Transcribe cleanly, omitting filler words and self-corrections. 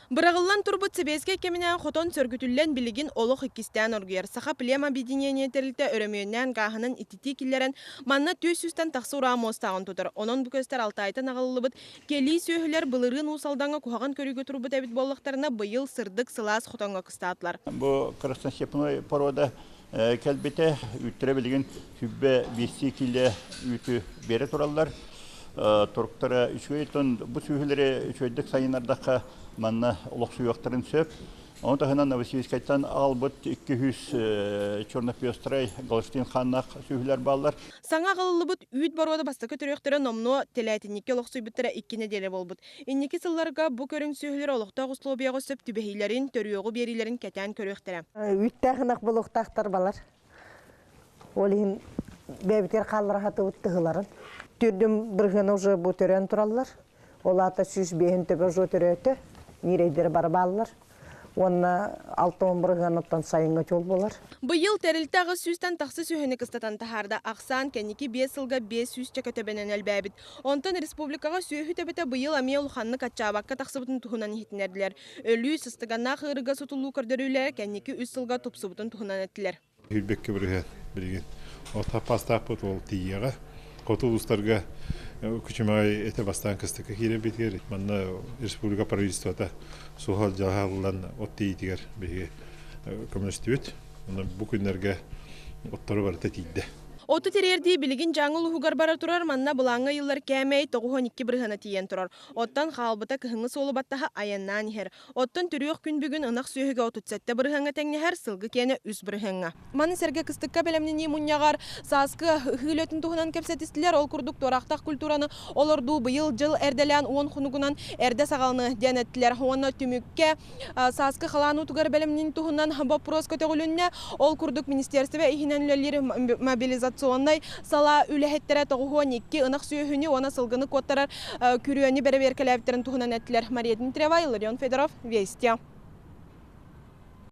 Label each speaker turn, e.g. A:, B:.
A: Бырағылан турбут себеске кемінен хотон сөргүтүллен билигин олық иккистен оргуер. Саха плема объединение терилте өрөмүйінен ғағынан итити киллерен манна төсүстен тақсы ұра мостағын тұтыр. Онон бүкөстер алтайтын ағылылыбыт кели сүйілер былырын усалдаңа кухаган көрігі турбут әбіт боллақтарына бұйыл сырдық сылас хотонға кыстатылар.
B: Бұл красностепной порода кәлбете үттірі білген хүббе бесі келі үті бері туралар. Турктара үчөйтон бу сүйілері үчөйдік сайынардаққа манна олық сүйіқтарын сөп. Оны тағынан Новосибирскайттан албыт 200 Чорнопиострай Галштин ханнақ сүйілер балар.
A: Саңа қалылыбыт үйт баруады бастықы түректері номно теләйтінеке олық сүйбіттері 2 неделе болбыт. Иннеке сылларға бұ көрің сүйілер олықта ғыслобияғы сөп түбехейлерін, төріоғы берилерін кәтән көректері.
C: Үйттәғінақ бұл ұқтақтар балар. Олығын бәбітер қалырағаты ұттығыларын. Түрдім біргіні ұжы бұ түрен тұралар. Олата сүз бейін төбі жо түрөті. Нерейдері бар балылар. Онна 6-10 біргіні ұттан сайынға жол болар.
A: Бұйыл тәрілтағы сүстен тақсы сүйіні кыстатан тахарда ақсан кәнекі 5 сылға 5 сүз чәкөтөбенен әлбәбіт. Онтан республикаға сүйі төбеті бұйыл амия ұлханны катчабаққа тақсыбытын тұхынан хитінерділер. Өлі сыстығана қырыға сұтылу көрдірілер кәнекі 3 сылға тұпсыбытын тұхынан әттілер.
D: Үлбекке бірген орта пастақ бұт ол тиеға. Қотыл ұстарға күчімай әті бастан кістікі кейлер бетігер. Манна республика правительствода суғал жағалылан отты етігер беге коммунисті өт. Бұл күнлерге оттары бар тәтейді.
A: Оты терерді білігін жаңыл ұғығар бара тұрар, манна бұлаңа йыллар кәмей 9-12 бірғана тиен тұрар. Оттан қалбыта кіхіңі солы баттаға аяннан ехер. Оттан түріоқ күн бүгін ынақ сүйіге 37 бірғанға тәңнехер сылғы кені үз бірғанға. Маны сәрге кістікка бәлемнені мұнияғар саскы хүйлетін тұғынан кәпсетістілер ол күрдік торақтақ культураны олырду бұйыл жыл әрделян 10 құнығынан әрде сағалны дәнеттілер. Оны түмікке саскы қалану тұғар бәлемнен тұғынан вопрос көтеғілінне ол күрдік министерстве ихинәнлелері мобилизация Сондай сала үләһеттері тоғуын 2 ынақ сүйіхіні оны сылғыны коттарар күріөні бәрі беркеләбіттерін тұғынан әттілер. Мария Дмитриева, Иларион Федоров, Вести.